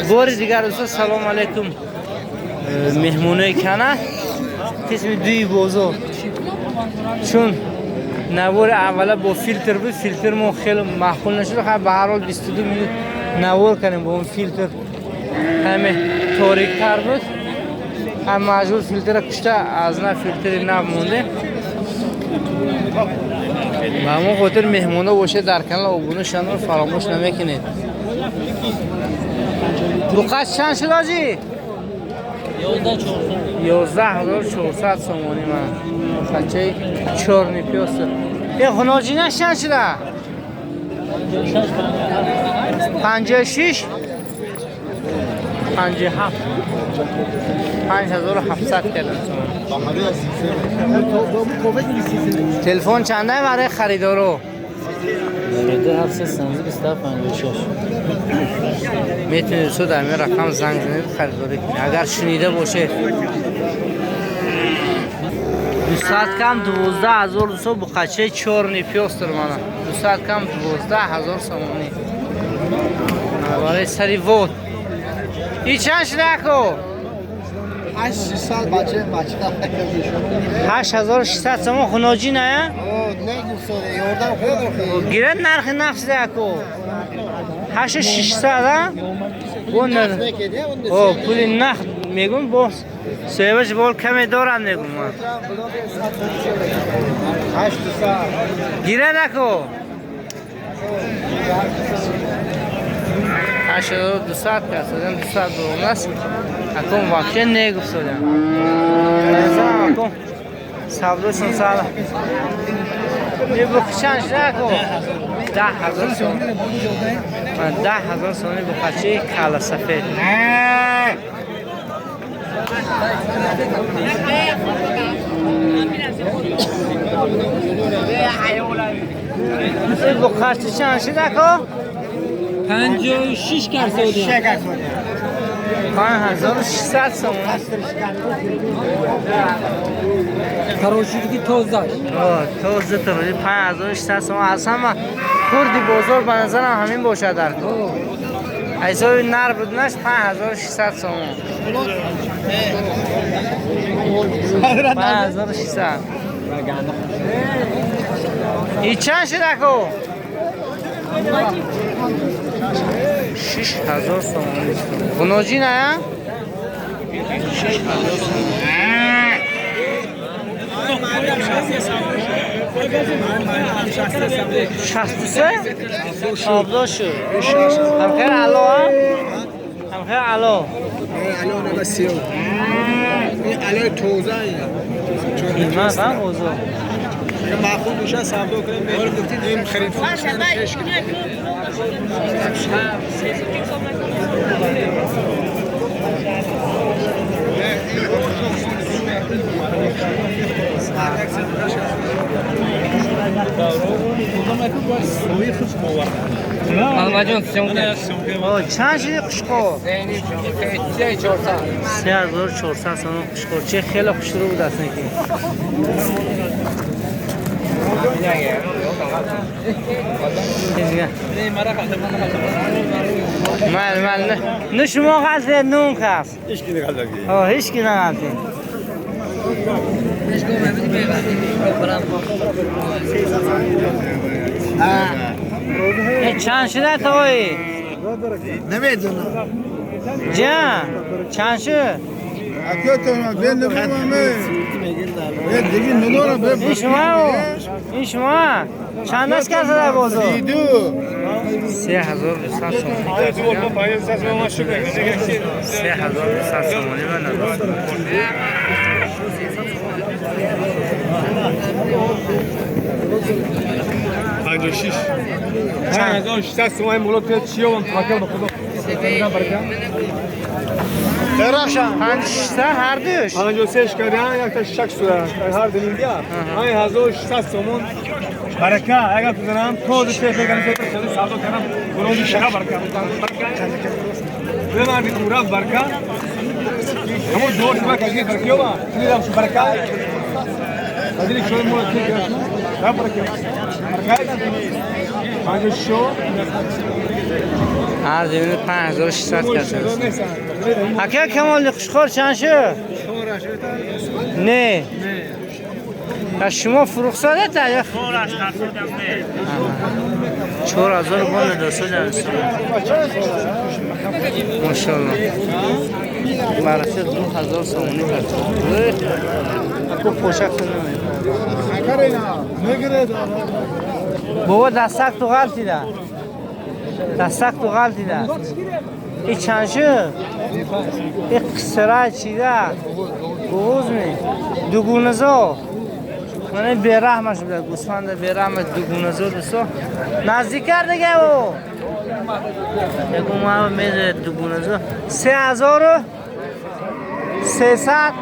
باری دیگر دوستان سلام علیکم. مهمونه کنه قسم دوی بازار چون نوار اولا با فیلتر بود، فیلتر ما خیلی معقول نشد. خب به هر حال 22 مینوت نوار کنیم با اون فیلتر همه تاریک تر بود. هم مجبور فیلتر کشته از نه فیلتر نو مونده. و همون خاطر مهمونه باشه در کانال ابونه شدن رو فراموش نمیکنید. بقیش چند شد آجی؟ 11,400 سومانی من بچه 4 نیپیاست. یه خناجی نش چند شده؟ 56 57 5700 کردن. تلفن چنده برای خریدارو؟ 756 میتونید سو در این رقم زنگ زنید خریداری کنید اگر شنیده باشه. 200 کم 12,200 بقچه 4 نیپیاست در منه. 200 کم 12,000 سومانی برای سری وود. این چند شده اکو؟ 800 بچه 8,600 سومان خناجی نه؟ نه گفتاده یاردم خود گیرد نرخ نفس ده اکو 8,600 ها؟ اون نه پولی نخ میگم باز سیبش بال کمی دارم میگم من 800 گیرد اکو 8,200 کسادم 200 دوم است اکم واقعا نگفت سودم مثلا اکم سبزشون سالا یه بخشش نکو 10,000 سوم من 10,000 سومی بخشی کالا سفید این بخشی چند شد اکو 56 کرسودی 5,600 سوم تراشیدگی توزش توزه تراشی 5,600 سوم. اصلا من کردی بازار به نظرم همین باشه در حسابی نر بودنش 5,600 سوم 5,600 این چند شد اکو؟ 6,000 سوم خناجی نه؟ 6,000 سوم 63 آبدا شد هم خیر علا هم خیر علا الان نبسیو این الان توزه قیمت هم اوضاع اگه معقول میشه سبدا کنیم این خرید فروش چند شدی قشقا؟ 3,400 سوم قشقا. چه خیلی خوش رو بود اصلا که مال نه شما غلطه نون کس هیچ کی نگال داری هیچ کی نغلطه چند شده توی؟ نمیدونم جان چند شد؟ اکیو تو بند بمامه دیگه ندارم این شما چند است کسا در بازار؟ 3,200 سوم 3,200 سومانی من ندارم 56 5,600 سومای مولات چیه و تاکل بخدا درخشان 5,600 هر دوش 53 کردن یک تا شک شده هر دلیلی 5,600 سومون برکه اگر بزنم تو دسته فکر کنم چه ساده کنم گروهی شگا برکه به من میگم برکه همون دور شما که برکه با میرم برکه هذيك شوي مولات برکه برکه پنج شو هر دیوونه 5600 کسه حکه کمال خوشخور چند شو؟ نه شما فروخ ساده تا یا 4000 بان دستو جانستان ماشاءالله براسه 2000 سومونی کرد اکو پوشک نمیده بابا دستک تو غلطی ده دستک تو غلطی ده این چند شو؟ این قصره چی ده؟ بغوز می دوگونزو من بیرحمش بوده گوسفند بیرحمش دوگونزو دستو نزدیک کرد دیگه او یکو ما میده دوگونزو 3300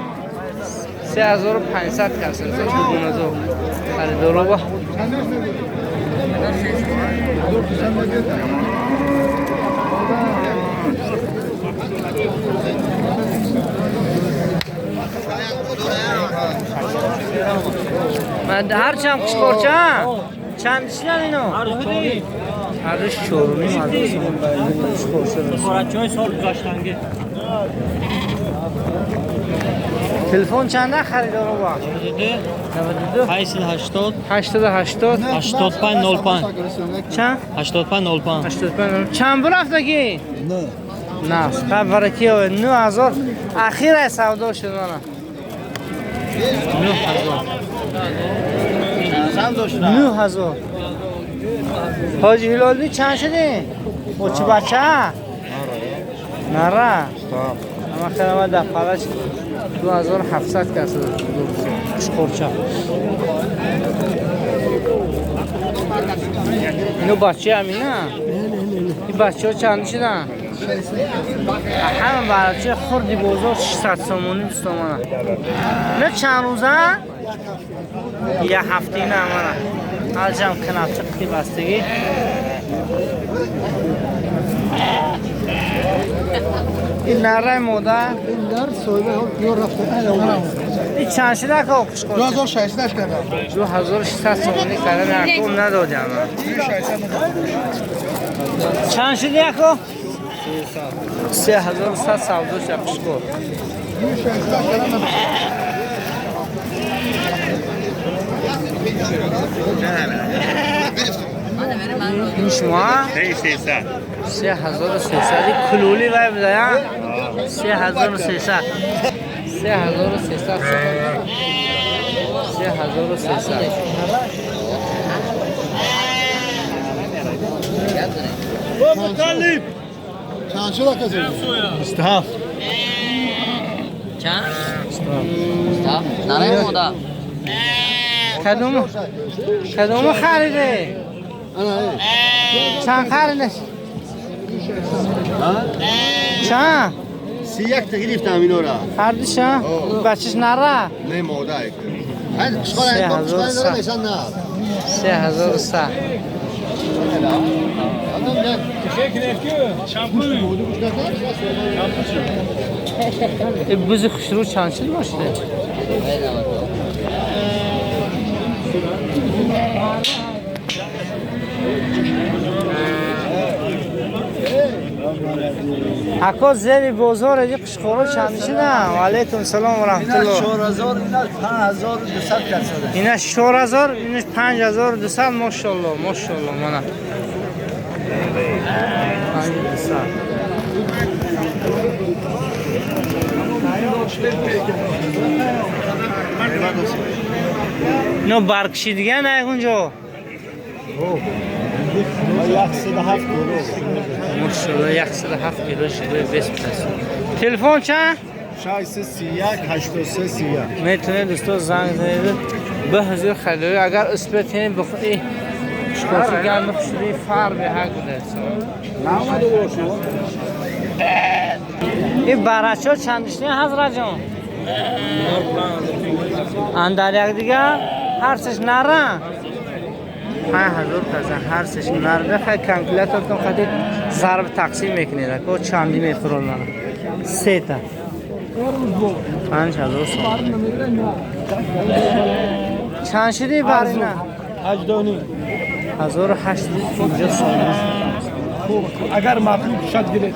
3500 کسر دوگونزو خریدارو با من هر چند کشکور چند دیشنم اینو؟ هر روش چورونی خوراک‌های سال گذاشتنگه تلفن چنده خریدار رو با؟ 880 80 8505 چند؟ 8505 85 چند برفت اگه؟ نه نه برکی های 9000 اخیر های سودا شد نه 9000 حاجی هلالی چند شده؟ او چی بچه؟ نره اما خیلی دفعهش 2700 کسه خورچه اینو بچه همینه؟ این بچه ها چند شدن؟ همه بچه خوردی بازار 600 سومونی دوستامانه نه چند روزه؟ یه هفته نه امانه هر جمع کنافچه قطعی بستگی این نره موده در سویده یو رفته این چند شده که آقش کنه؟ 2600 کردم 2600 سومونی کرده نکم ندادیم چند شده یکو؟ 3100 سوداش یکش کن این شما؟ 3300 کلولی وای بده یا؟ 3300 چند شده کسی؟ استاف چند؟ نره مودا کدوم خریده؟ چند خریدش؟ چند؟ 31 گرفتم اینو را خریدش ها؟ بچهش نره؟ نه موده هند قشقال نیستن نه 3100 بوزی خوش رو چند شد باشده؟ اکا زیری بازار دی قشقورو چند شده؟ و علیکم سلام و رحمت الله 4000 اینا 5200 کسه اینه 4000 اینش 5200 ماشاءالله ماشاءالله مانا 5200 نو برکشی دیگه نه اونجا 107 کیلو ماشاءالله 107 کیلو شده 20 پس تلفن چند 631 8331 میتونه دوستو زنگ زنید به حضور خلیلی اگر اسپتین بخوری شکافی گرم خوشوری فر به حق بوده این برچه ها چندشنی حضرت جان؟ اندر یک دیگه هر سش نره 5000 پس هر سش نره بخواه کانکلیتر کن خواهید ضرب تقسیم میکنید که چندی میفرول منه 3 تا 5000 چند شدی برای نه؟ 8 دونی 1850 سوم. اگر مطلوب شد گیره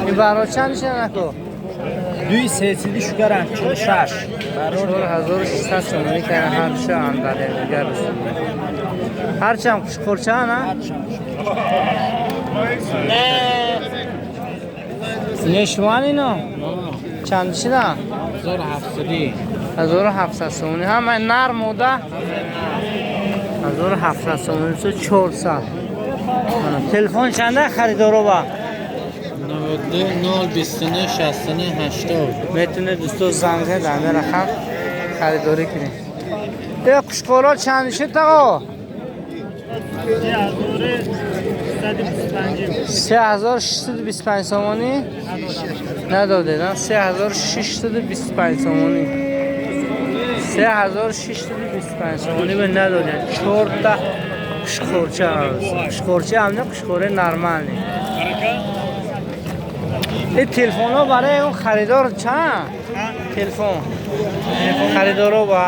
این برای چند شده نکو؟ 230 شکرم 46 1600 سومونی که هر شا انداره دیگر رسول. هر چند کشکورچه نه؟ نشوان اینو؟ چند شده؟ 1700 سومونی همه نرم بوده؟ 1700 سومونی تو 400. تلفن چنده خریدارو با؟ 92 029 69 80 میتونه دوستو زنگ زنده رقم خریداری کنید. یه کشکورا چند شد تا؟ 3625 سومانی نداده نه 3625 سومانی 3625 سومانی به نداده 4 تا کشکورچه کشکورچه هم نه کشکوره نرمال نی این تلفن ها برای اون خریدار چند؟ تلفن خریدارو با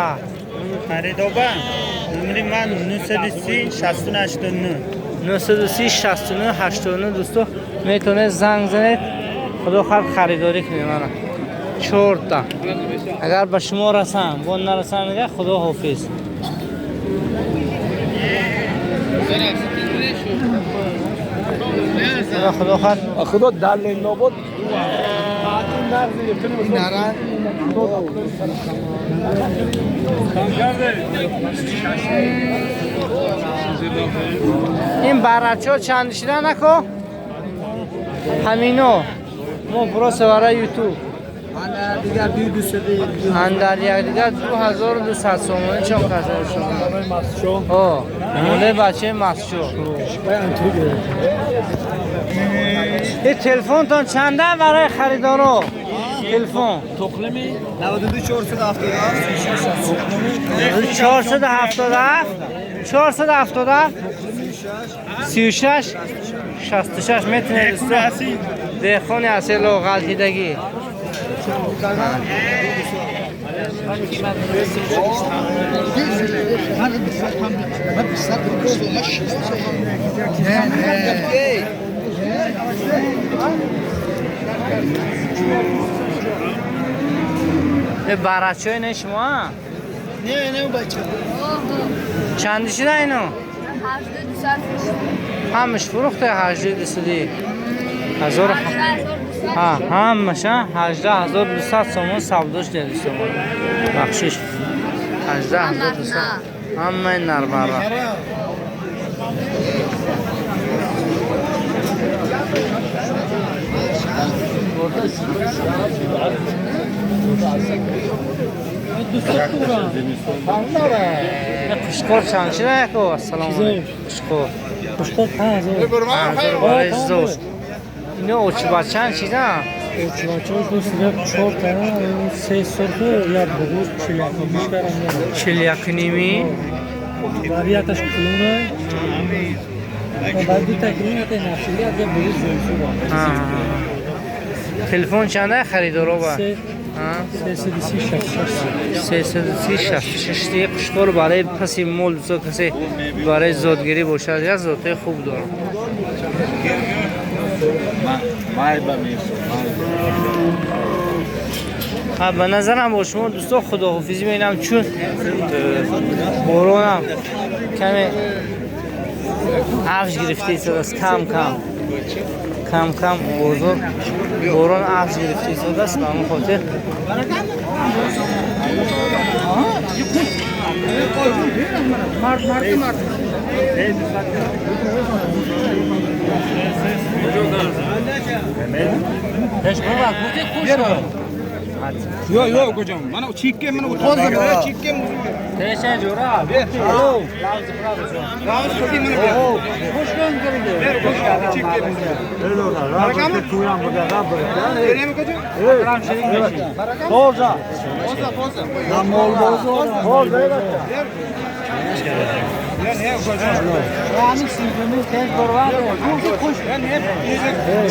خریدار با نمری من 930 69 89 930 69 89 دوستو میتونه زنگ زنید خدا خریداری کنید منو 4 تا اگر به شما رسن با نرسن میگه خدا حافظ خدا خیر خدا دل نبود این برچه چند شده نکو؟ همینو ما برو برای یوتیوب اندر یک دیگر 2200 سومانی چون کسر شما موله بچه مسشو این تلفن تان چنده برای خریدارو؟ تلفن 92 477 36 66 میتونه دوستو دهخونی اصل و غلطیدگی به برچه اینه شما؟ نه بچه چندی شده اینو؟ 8200 همش فروخته 18200 هزار همش 18200 سومون سوداش دیدی سومون بخشش 18200 همه نربارا کشکور چند شده یکو؟ السلام علیکم کشکور کشکور 5000 برای زور اینه اوچی با چند چیزه؟ اوچی با چند دوست 4 تا 3 سرخه یا بگوز 41 نیمی برای یکش کلونه بعد دو تا کلونه تا نفشیلی از یه بگوز زنسو تلفن چنده خریدارو با؟ 336 66 دیگه کشکور برای پسی مول بسو کسی برای زودگیری باشد یا زودهای خوب دارم به نظرم با شما دوستان خداحافظی می‌کنم چون بارانم کمی افش گرفته است کم بزرگ باران افش گرفته است به همون خاطر Yok hocam. Bana çikke bana bu toz da çikke mi? Teşekkür jora. Alo. Rahat çikke bana. Hoş geldin. Hoş geldin. Çikke. Öyle olur. Rahat kuyan burada da böyle. Öyle mi hocam? Evet. Gram şerik geçin. Toza. Toza. Nam ol bozo. Toz böyle. یعنی سیزمی تیز بروا رو خوش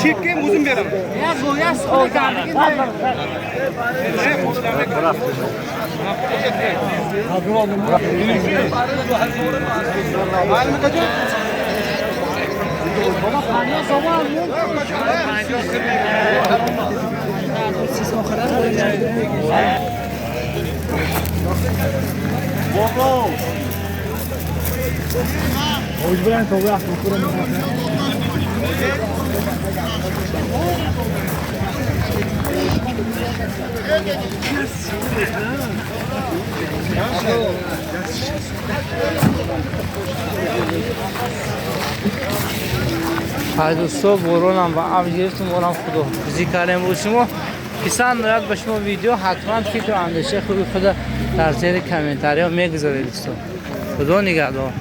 چیپ که موزم بیارم یا گویا سو کردی حال میکنه بابا پانی زمان مجبورن تو وقت میخورم های دوستو برونم و ابجیتون برام خدا بزی کردیم بود شما پسند دارد به شما ویدیو حتما فکر و اندیشه خوبی خود در زیر کامنتاری ها میگذارید دوستو خدا نگهدار